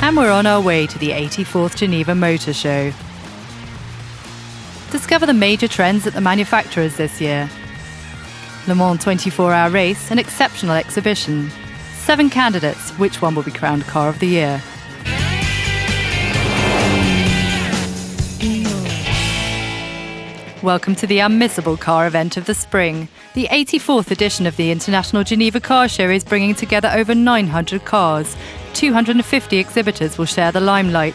And we're on our way to the 84th Geneva Motor Show. Discover the major trends at the manufacturers this year. Le Mans 24-hour race, an exceptional exhibition. 7 candidates, which one will be crowned Car of the Year? Welcome to the unmissable car event of the spring. The 84th edition of the International Geneva Car Show is bringing together over 900 cars. 250 exhibitors will share the limelight.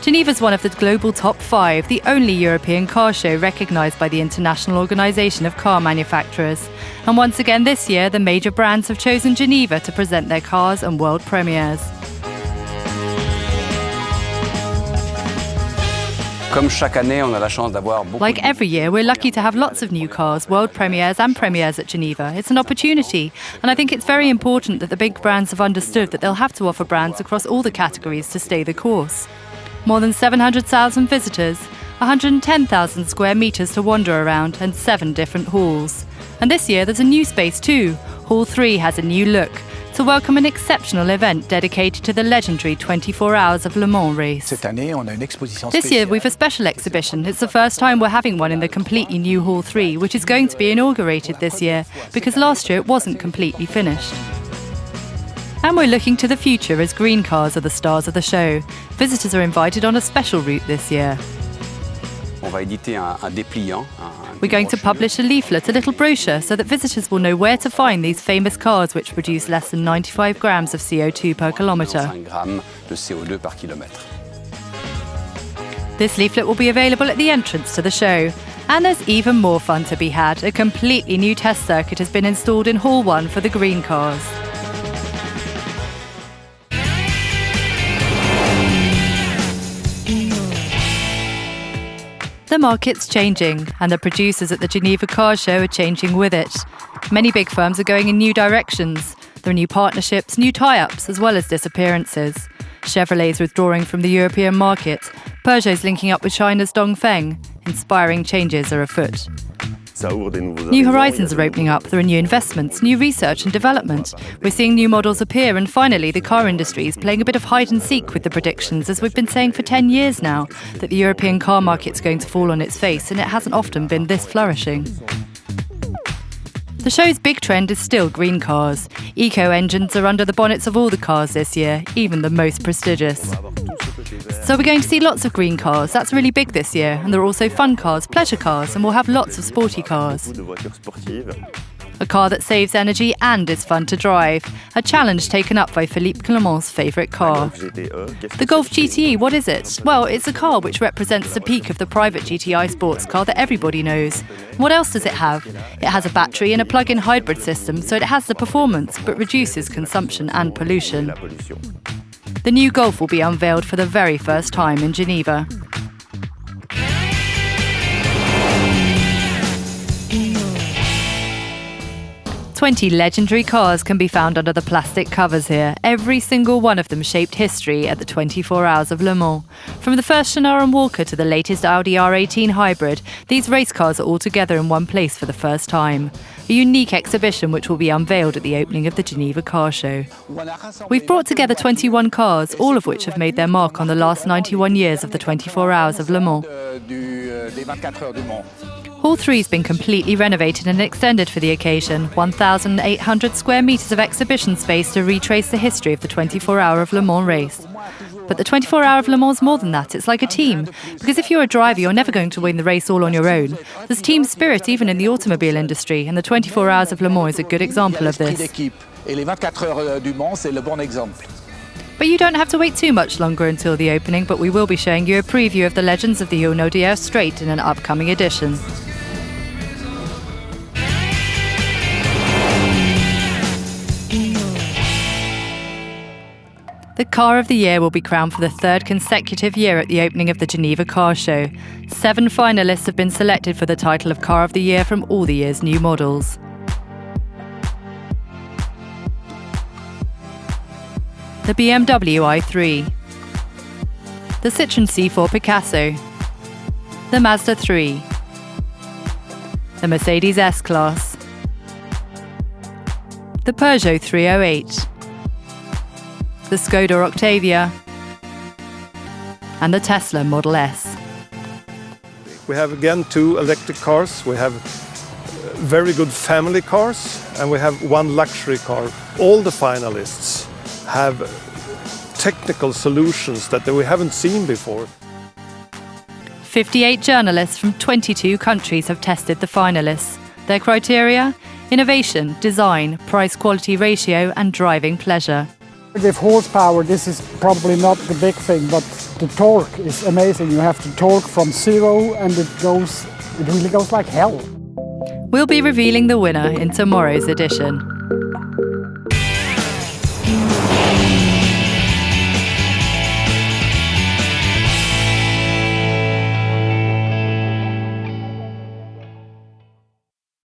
Geneva is one of the global top 5, the only European car show recognised by the International Organisation of Car Manufacturers. And once again this year, the major brands have chosen Geneva to present their cars and world premieres. Like every year, we're lucky to have lots of new cars, world premieres and premieres at Geneva. It's an opportunity, and I think it's very important that the big brands have understood that they'll have to offer brands across all the categories to stay the course. More than 700,000 visitors, 110,000 square metres to wander around, and 7 different halls. And this year there's a new space too. Hall 3 has a new look, to welcome an exceptional event dedicated to the legendary 24 Hours of Le Mans race. This year we've a special exhibition. It's the first time we're having one in the completely new Hall 3, which is going to be inaugurated this year, because last year it wasn't completely finished. And we're looking to the future as green cars are the stars of the show. Visitors are invited on a special route this year. We're going to publish a leaflet, a little brochure, so that visitors will know where to find these famous cars which produce less than 95 grams of CO2 per kilometre. This leaflet will be available at the entrance to the show. And there's even more fun to be had. A completely new test circuit has been installed in Hall 1 for the green cars. The market's changing, and the producers at the Geneva Car Show are changing with it. Many big firms are going in new directions. There are new partnerships, new tie-ups, as well as disappearances. Chevrolet's withdrawing from the European market. Peugeot's linking up with China's Dongfeng. Inspiring changes are afoot. New horizons are opening up. There are new investments, new research and development. We're seeing new models appear, and finally the car industry is playing a bit of hide and seek with the predictions, as we've been saying for 10 years now, that the European car market's going to fall on its face, and it hasn't often been this flourishing. The show's big trend is still green cars. Eco-engines are under the bonnets of all the cars this year, even the most prestigious. So we're going to see lots of green cars. That's really big this year. And there are also fun cars, pleasure cars, and we'll have lots of sporty cars. A car that saves energy and is fun to drive. A challenge taken up by Philippe Clement's favourite car. The Golf GTE, what is it? Well, it's a car which represents the peak of the private GTI sports car that everybody knows. What else does it have? It has a battery and a plug-in hybrid system, so it has the performance but reduces consumption and pollution. The new Golf will be unveiled for the very first time in Geneva. "20 legendary cars can be found under the plastic covers here, every single one of them shaped history at the 24 Hours of Le Mans. From the first Chanard & Walker to the latest Audi R18 hybrid, these race cars are all together in one place for the first time. A unique exhibition which will be unveiled at the opening of the Geneva Car Show. We've brought together 21 cars, all of which have made their mark on the last 91 years of the 24 Hours of Le Mans. Hall 3 has been completely renovated and extended for the occasion, 1,800 square metres of exhibition space to retrace the history of the 24 Hour of Le Mans race. But the 24 Hour of Le Mans is more than that. It's like a team. Because if you're a driver, you're never going to win the race all on your own. There's team spirit even in the automobile industry, and the 24 Hours of Le Mans is a good example of this. But you don't have to wait too much longer until the opening, but we will be showing you a preview of the legends of the Honnaudière Straight in an upcoming edition. The Car of the Year will be crowned for the 3rd consecutive year at the opening of the Geneva Car Show. 7 finalists have been selected for the title of Car of the Year from all the year's new models. The BMW i3, the Citroën C4 Picasso, the Mazda 3, the Mercedes S-Class, the Peugeot 308, the Skoda Octavia, and the Tesla Model S. We have again 2 electric cars, we have very good family cars, and we have 1 luxury car. All the finalists have technical solutions that we haven't seen before. 58 journalists from 22 countries have tested the finalists. Their criteria? Innovation, design, price-quality ratio and driving pleasure. With horsepower, this is probably not the big thing, but the torque is amazing. You have to torque from 0 and it really goes like hell. We'll be revealing the winner in tomorrow's edition.